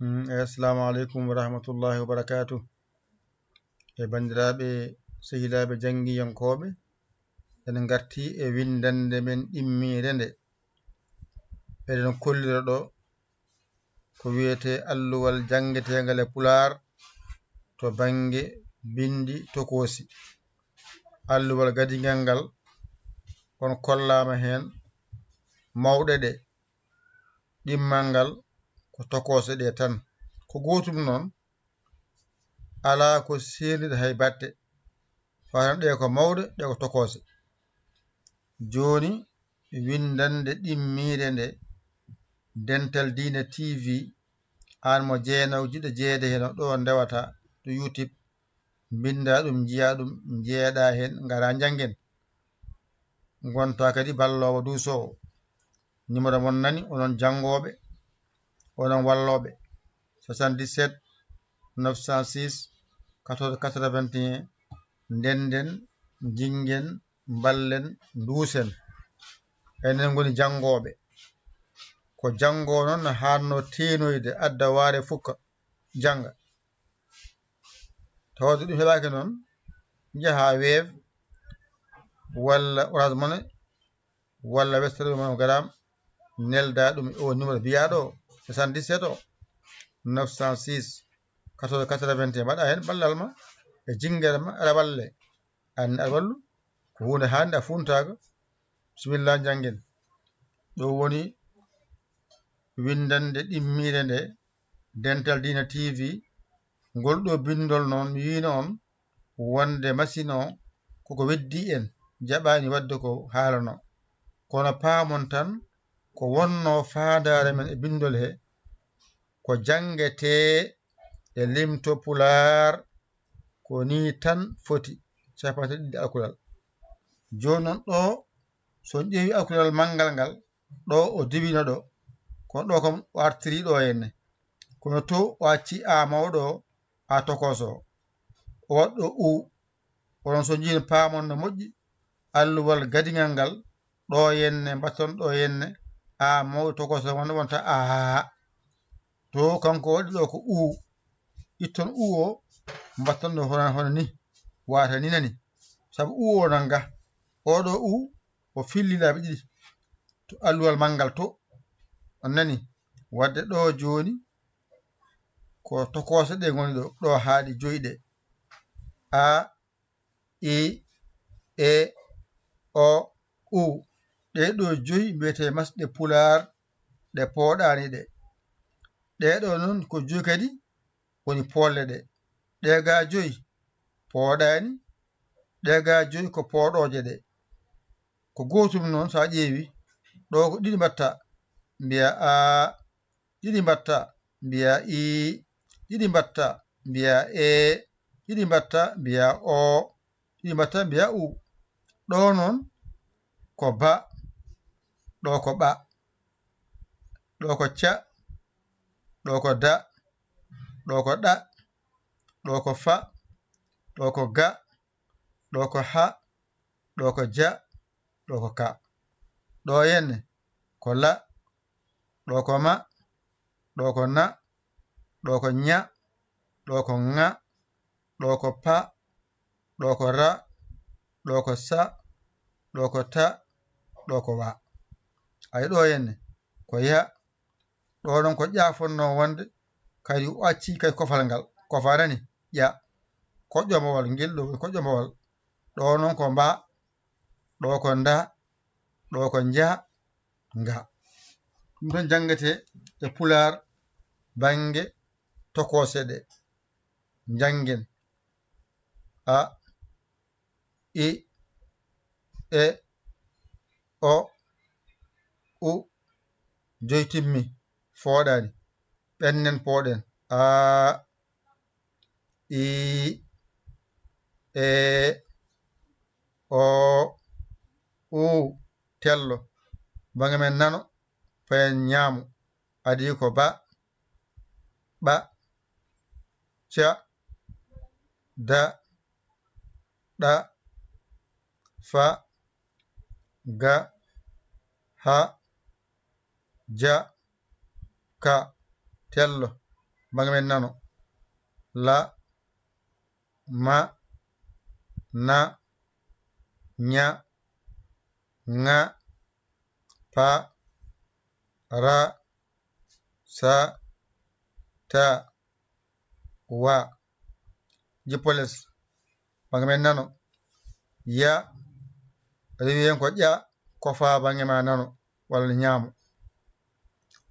Assalamu alaikum wa rahmatullahi wa barakatuh. E bandiraɓe sehilaɓe jangiyankoɓe en garti e windande men ɗimmire nde eɗen kollira ɗo ko wiyete alluwal jangetegal e pular to bange bindi tokosi. Alluwal gadigal ngal on kollama hen mawɗe ɗe ɗimmal ngal ko tokose ɗe tan ko gotum noon ala ko sernide hay batte fatan ɗe ko mawɗe ɗe ko tokose. Joni windande ɗimmire nde Dental Dina TV an mo jeenaw jiɗo jeede hen ɗo ndewata to YouTube binda ɗum jiya ɗum jeeɗa hen ngara jangen gonta kadi ballowo dusowo. Numéro mon nani onon jangoɓe onon walloɓe 77 906 14 81 ndenden jingen ballen duusen enen goni jangoɓe ko jango noon hanno tenoyde adda ware fukka janga tawde ɗum heɓaki noon jaha Wave walla Orange Money walla Western Monogram nelda ɗum o numéro biyaɗo 77 o 906 14 81 mbaɗa hen ballal ma e jinguere ma aɗa walle an aɗa wallu ko hunde hande a funtaka bisimilla janggen. Ɗo woni windande ɗimmire nde Dental Dina TV ngol ɗo bindol noon mi wino on wonde machine o koko weddi en jaɓani wadde ko haalano kono paamon tan ko wonno fadare men e bindol he ko jangete e limto pular ko ni tan foti capate ɗiɗi alkulal. Joni noon ɗo so ƴeewi alkulal mangal ngal ɗo o diwino ɗo kono ɗo kam o artiri ɗo henne kono to o acci a mawɗo a tokoso o waɗɗo u onon so jiini paamon no moƴƴi alluwal gadigal ngal ɗo henne mbatton ɗo henne a mawɗo tokoso wonde wonta a to kanko waɗi ɗo ko u itton u o mbatton ɗo hono ni wata ni nani saabu u o nanga oɗo u o filli laabi ɗiɗi to alluwal mangal to on nani wadde ɗo joni ko tokose ɗe goni ɗo haaɗi joyɗe a i e o u ɗeɗo joyi mbiyete masɗe pular ɗe pooɗani ɗeɗo noon ko joyi kadi woni polle ɗe ɗega joyi pooɗani ɗega joyi ko pooɗoje ɗe ko gotum noon sa ƴeewi ɗo ko ɗiɗi mbatta mbiya a ɗiɗi mbatta mbiya i ɗiɗi mbatta mbiya e ɗiɗi mbatta mbiya o ɗiɗi mbatta mbiya u ɗo noon ko ba ɗo ko ɓa ɗo ko ca ɗo ko da ɗo ko ɗa ɗo ko fa ɗo ko ga ɗo ko ha ɗo ko ja ɗo ko ka ɗo henne ko la ɗo ko ma ɗo ko na ɗo ko nya ɗo ko nga ɗo ko pa ɗo ko ra ɗo ko sa ɗo ko ta ɗo ko wa ay ɗo henne ko ya ɗo noon ko ƴafonno wonde kadi o acci kadi kofal ngal kofa nani ƴa koƴƴomowal ngel ɗo koƴƴomowal ɗo noon ko mba ɗo ko nda ɗo ko nja nga ɗum tan jangete e pular bange tokose ɗe jangen a i e o u joytimmi fooɗani ɓennen pooɗen a i e o u tello bange men nano fayen ñaamo adi ko ba ɓa ca da ɗa fa ga ha ja ka tello bange men nano la ma na nya nga pa ra sa ta wa jippoles bange men nano ya rewi hen ko ƴa ko fa bange ma nano walla ñaamo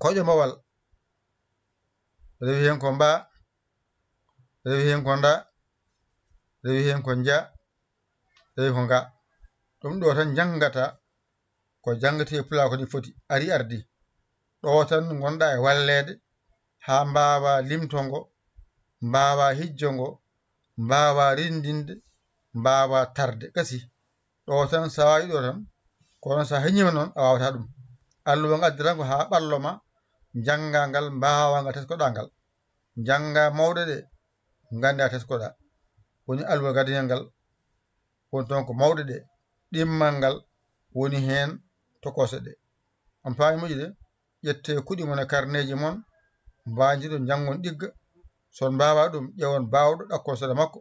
koƴo mawal rewi hen ko mba rewi hen ko nda rewi hen ko nja rewi ko nga ɗum ɗo tan jangata ko jangate pula ko ni foti ari ardi ɗo tan gonɗa e wallede ha mbawa limtongo mbawa hijjongo mbawa rindinde mbawa tarde kasi ɗo tan sa wawi ɗo tan kono sa heñima noon a wawata ɗum alluwa ngaddiran ko ha ɓallo ma janga ngal mbawa ngal teskoɗa ngal janga mawɗe ɗe ganda teskoɗa woni alluwa gaddiyan ngal woni toon ko mawɗe ɗe ɗimmal ngal woni hen tokose ɗe on paami moƴƴude ƴette kuɗi mon e carnet ji mon mbaji ɗum jangon ɗigga son mbawa ɗum ƴewon bawɗo ɗakko seeɗa makko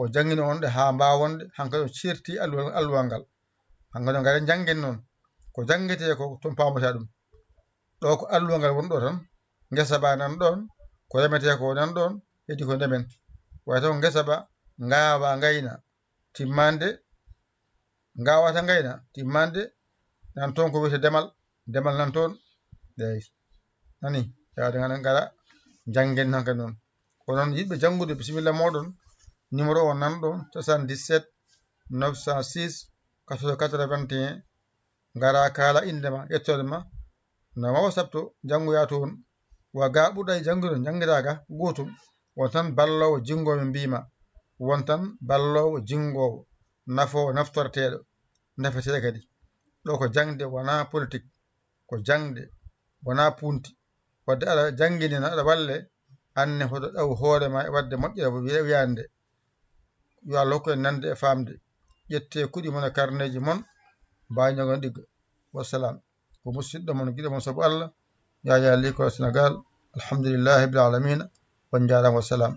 o jangguina on ɗe ha mbawonde hankkadi o certi alluwal ngal hankkadi garen janggen noon ko jangguete ko toon pamata ɗum ɗo ko alluwa ngal woni ɗo tan ngesa ba nan ɗon ko remete ko nan ɗon heddi ko ndemen way taw ngesa ba ngawa ngayna timmande ngawata ngayna timmande nan toon ko wiyete demal nan toon eyi nani yawde ngana ngara janggen hankkadi noon ko noon yiɗɓe janngude bisimilla moɗon numéro o nan ɗon 77 906 14 81 ngara kala indema yettode ma no wawa sabto janngoya toon wa ga ɓurɗa e janngude jangguira ga gotum won tan ballowo jingowo mbima won tan ballowo jingowo nafowo naftorteɗo nafete kadi ɗo ko jangde wona politique ko jangde wona punti wadde aɗa jangguinina aɗa walle anne hoto ɗaw hoorema e wadde moƴƴere wiyande yo Allah hokku en nande e famde ƴette kuɗi mon e carnet ji mon mbawi jogon ɗigga wassalam ko musidɗo mon guiɗo mon saabu Allah Yaya Ly ko Sénégal alhamdulillahi rabbil alamina on jarama wassalam